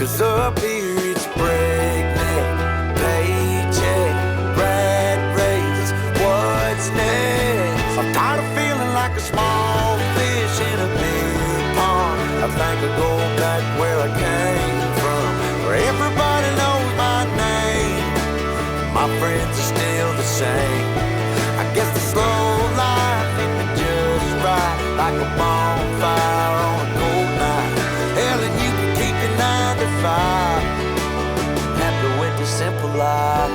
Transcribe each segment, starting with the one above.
'Cause up here it's breakneck, paycheck, rat race, what's next? I'm tired of feeling like a small fish in a big pond. I think I'll go back where I came from, where everybody knows my name. My friends are still the same. I guess the slow life hit me just right, like a bonfire on a cold night. Hell, and you can keep your 9 to 5. Happy with the simple life.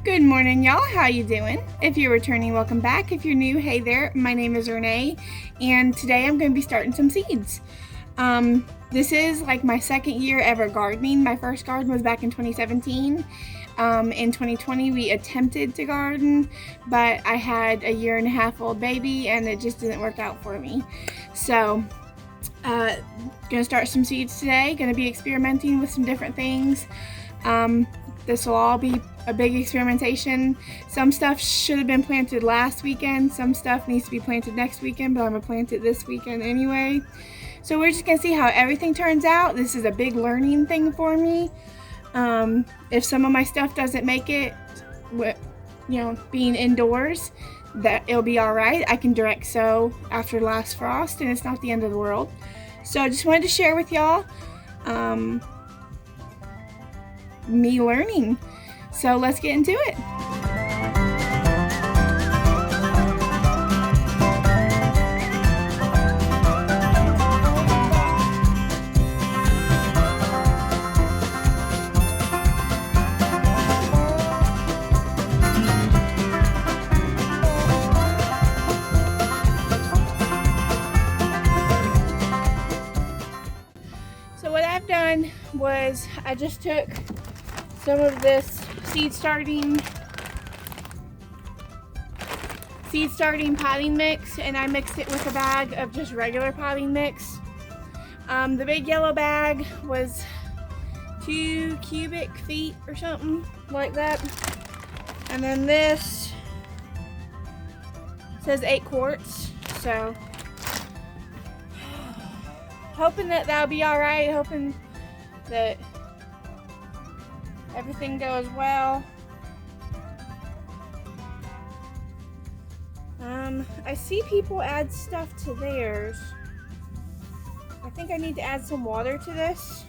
Good morning, y'all. How you doing? If you're returning, welcome back. If you're new, hey there. My name is Renee, and today I'm going to be starting some seeds. This is like my second year ever gardening. My first garden was back in 2017. In 2020, we attempted to garden, but I had a 1.5-year-old baby, and it just didn't work out for me. So, gonna start some seeds today. Gonna be experimenting with some different things. This will all be a big experimentation. Some stuff should have been planted last weekend. Some stuff needs to be planted next weekend, but I'm gonna plant it this weekend anyway. So we're just gonna see how everything turns out. This is a big learning thing for me. If some of my stuff doesn't make it, with, being indoors, that it'll be all right. I can direct sow after last frost, and it's not the end of the world. So I just wanted to share with y'all, me learning. So let's get into it. Was I just took some of this seed starting potting mix, and I mixed it with a bag of just regular potting mix. The big yellow bag was 2 cubic feet or something like that, and then this says 8 quarts. So hoping that that'll be all right. Hoping that everything goes well. I see people add stuff to theirs. I think I need to add some water to this.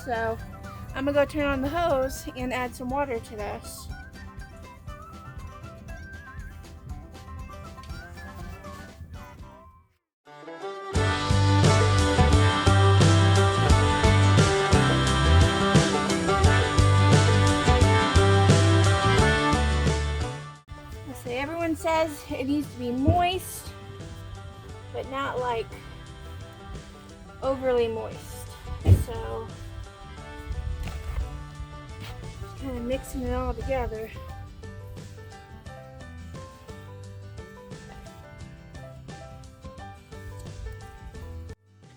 So I'm gonna go turn on the hose and add some water to this. Everyone says it needs to be moist, but not like overly moist. So just kind of mixing it all together.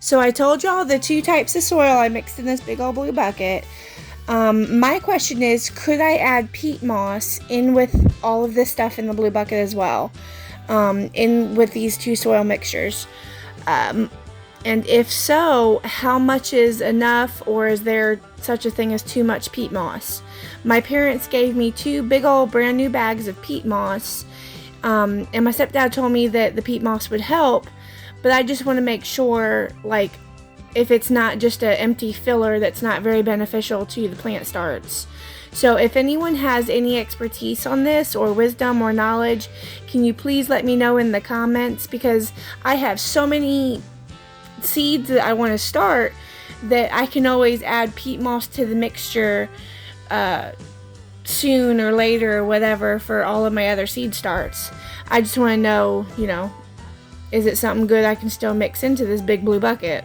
So I told y'all the 2 types of soil I mixed in this big old blue bucket. My question is, could I add peat moss in with all of this stuff in the blue bucket as well, in with these 2 soil mixtures? And if so, how much is enough, or is there such a thing as too much peat moss? My parents gave me 2 big old brand new bags of peat moss, and my stepdad told me that the peat moss would help, but I just want to make sure, like, if it's not just an empty filler that's not very beneficial to the plant starts. So if anyone has any expertise on this, or wisdom or knowledge, can you please let me know in the comments, because I have so many seeds that I want to start that I can always add peat moss to the mixture soon or later or whatever for all of my other seed starts. I just want to know, is it something good I can still mix into this big blue bucket?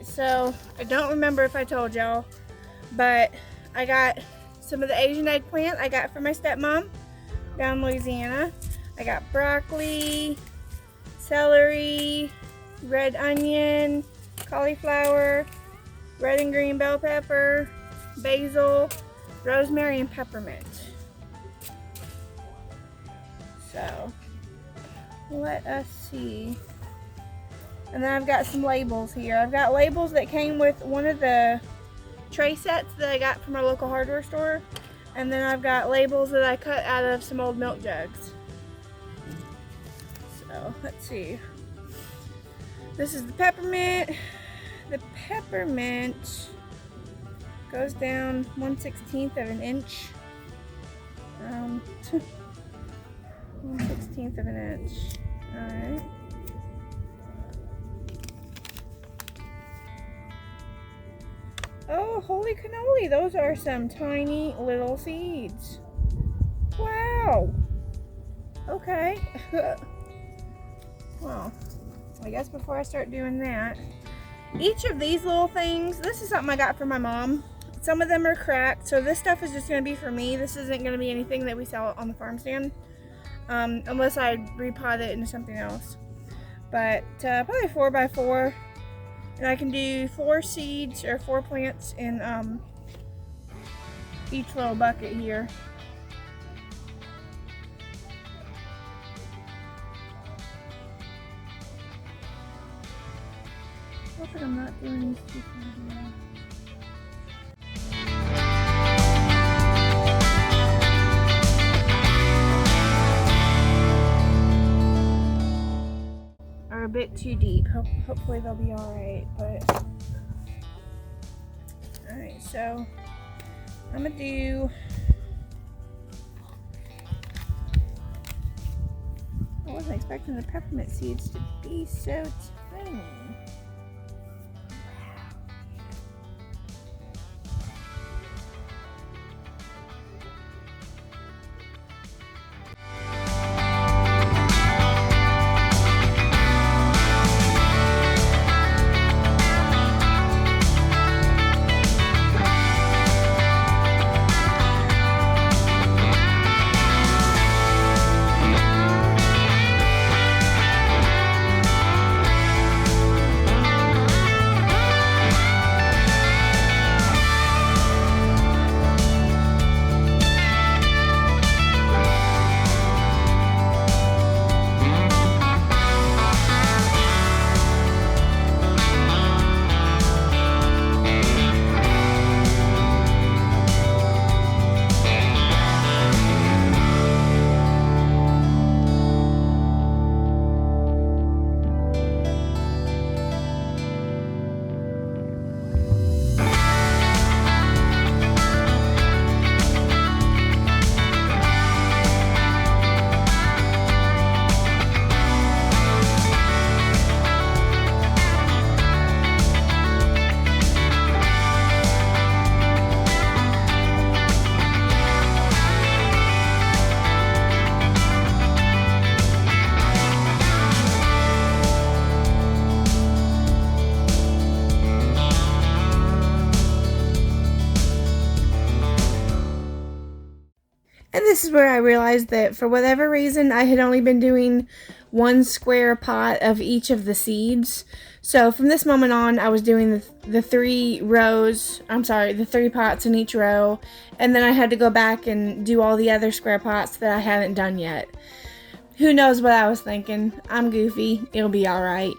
So I don't remember if I told y'all, but I got some of the Asian eggplant I got from my stepmom down in Louisiana. I got broccoli, celery, red onion, cauliflower, red and green bell pepper, basil, rosemary, and peppermint. So let us see. And then I've got some labels here. I've got labels that came with one of the tray sets that I got from our local hardware store. And then I've got labels that I cut out of some old milk jugs. So let's see. This is the peppermint. The peppermint goes down 1/16 of an inch. 1/16 of an inch. Alright. Oh, holy cannoli. Those are some tiny little seeds. Wow. Okay. Well, I guess before I start doing that, each of these little things, this is something I got from my mom. Some of them are cracked, so this stuff is just going to be for me. This isn't going to be anything that we sell on the farm stand, unless I repot it into something else. But probably 4x4. And I can do 4 seeds or 4 plants in each little bucket here. Hopefully I'm not doing these too far. Are a bit too deep. Hopefully they'll be alright, but alright, so I'm gonna do, I wasn't expecting the peppermint seeds to be so tiny. And this is where I realized that for whatever reason, I had only been doing 1 square pot of each of the seeds. So from this moment on, I was doing the 3 pots in each row. And then I had to go back and do all the other square pots that I haven't done yet. Who knows what I was thinking? I'm goofy. It'll be alright.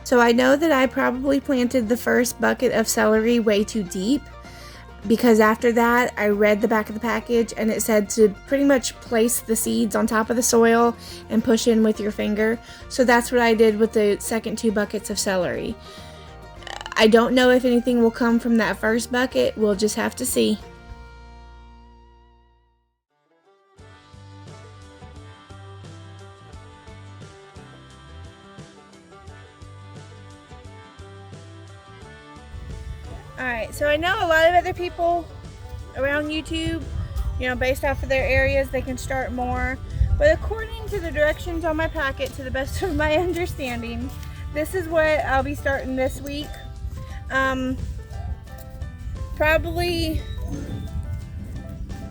So I know that I probably planted the first bucket of celery way too deep, because after that I read the back of the package and it said to pretty much place the seeds on top of the soil and push in with your finger. So that's what I did with the second 2 buckets of celery. I don't know if anything will come from that first bucket. We'll just have to see. Alright, so I know a lot of other people around YouTube, based off of their areas, they can start more. But according to the directions on my packet, to the best of my understanding, this is what I'll be starting this week. Probably,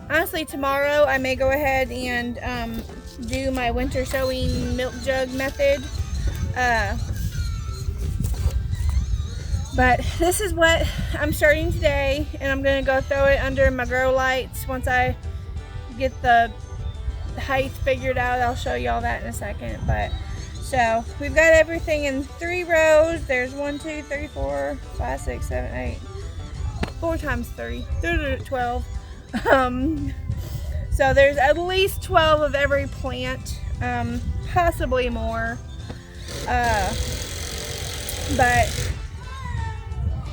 honestly, tomorrow I may go ahead and do my winter sowing milk jug method. But this is what I'm starting today, and I'm going to go throw it under my grow lights once I get the height figured out. I'll show you all that in a second. But so we've got everything in 3 rows. There's 1, 2, 3, 4, 5, 6, 7, 8. 4 times 3. 12. So there's at least 12 of every plant, possibly more.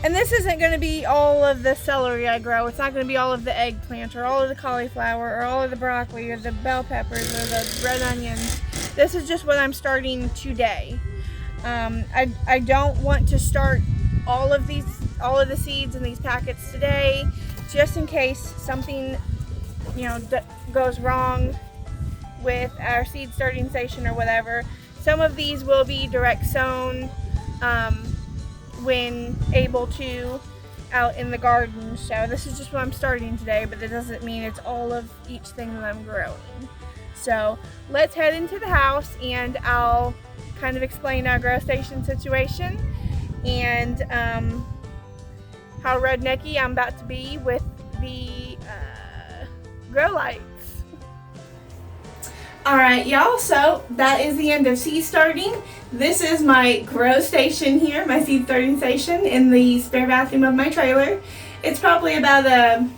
And this isn't going to be all of the celery I grow. It's not going to be all of the eggplant or all of the cauliflower or all of the broccoli or the bell peppers or the red onions. This is just what I'm starting today. I don't want to start all of the seeds in these packets today, just in case something, goes wrong with our seed starting station or whatever. Some of these will be direct sown. When able to, out in the garden. So this is just what I'm starting today, but that doesn't mean it's all of each thing that I'm growing. So let's head into the house and I'll kind of explain our grow station situation and how rednecky I'm about to be with the grow lights. Alright y'all, so that is the end of seed starting. This is my grow station here, my seed starting station in the spare bathroom of my trailer. It's probably about a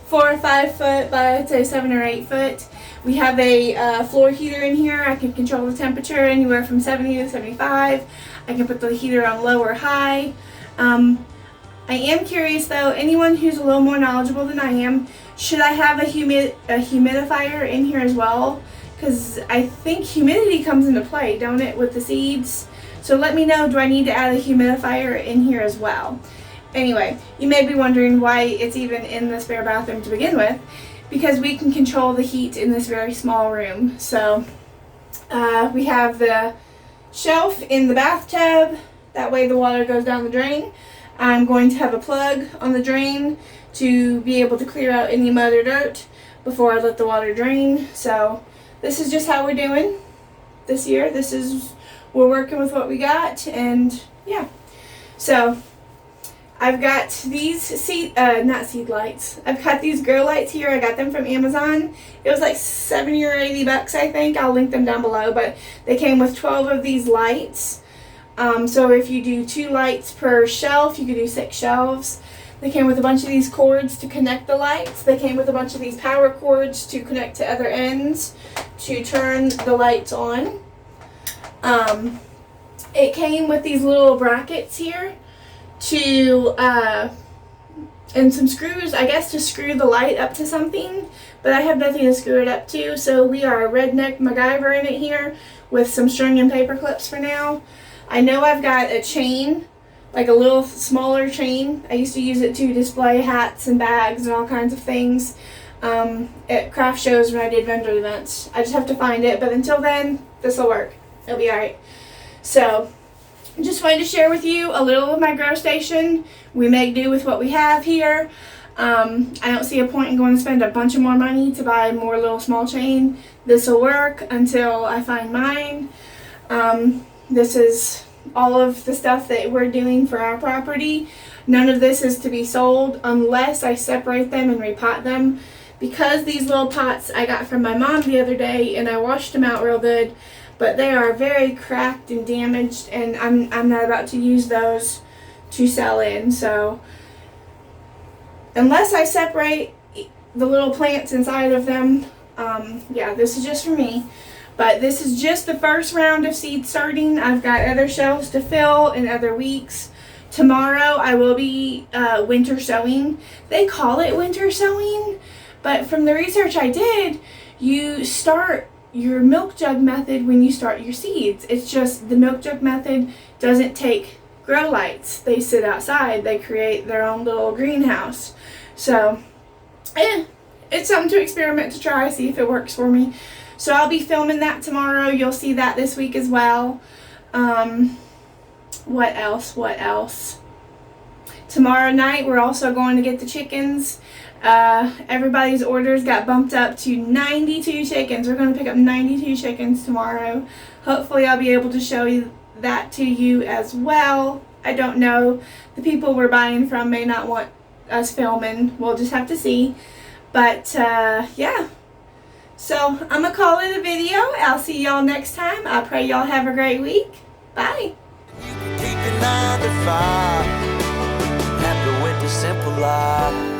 4 or 5 foot by, I'd say 7 or 8 foot. We have a floor heater in here. I can control the temperature anywhere from 70 to 75. I can put the heater on low or high. I am curious though, anyone who's a little more knowledgeable than I am, should I have a humidifier in here as well? Because I think humidity comes into play, don't it, with the seeds? So let me know, do I need to add a humidifier in here as well? Anyway, you may be wondering why it's even in the spare bathroom to begin with, because we can control the heat in this very small room. So we have the shelf in the bathtub, that way the water goes down the drain. I'm going to have a plug on the drain to be able to clear out any mud or dirt before I let the water drain. So this is just how we're doing this year. We're working with what we got, and yeah. So I've got these not seed lights. I've got these grow lights here. I got them from Amazon. It was like $70 or $80, I think. I'll link them down below, but they came with 12 of these lights. So if you do 2 lights per shelf, you could do 6 shelves. They came with a bunch of these cords to connect the lights. They came with a bunch of these power cords to connect to other ends to turn the lights on. It came with these little brackets here to and some screws, I guess, to screw the light up to something, but I have nothing to screw it up to, so we are redneck MacGyver in it here with some string and paper clips for now. I know I've got a chain, like a little smaller chain. I used to use it to display hats and bags and all kinds of things at craft shows when I did vendor events. I just have to find it, but until then, this will work. It'll be alright. So, just wanted to share with you a little of my grow station. We make do with what we have here. I don't see a point in going to spend a bunch of more money to buy more little small chain. This will work until I find mine. This is all of the stuff that we're doing for our property. None of this is to be sold unless I separate them and repot them. Because these little pots I got from my mom the other day and I washed them out real good, but they are very cracked and damaged, and I'm not about to use those to sell in. So unless I separate the little plants inside of them, yeah, this is just for me. But this is just the first round of seed starting. I've got other shelves to fill in other weeks. Tomorrow I will be winter sowing. They call it winter sowing, but from the research I did, you start your milk jug method when you start your seeds. It's just the milk jug method doesn't take grow lights. They sit outside. They create their own little greenhouse. So, it's something to experiment, to try, see if it works for me. So I'll be filming that tomorrow. You'll see that this week as well. What else? Tomorrow night we're also going to get the chickens. Everybody's orders got bumped up to 92 chickens. We're going to pick up 92 chickens tomorrow. Hopefully I'll be able to show you that to you as well. I don't know. The people we're buying from may not want us filming. We'll just have to see. But yeah. So I'm going to call it a video. I'll see y'all next time. I pray y'all have a great week. Bye. You can keep your 9 to 5. Happy with the simple life.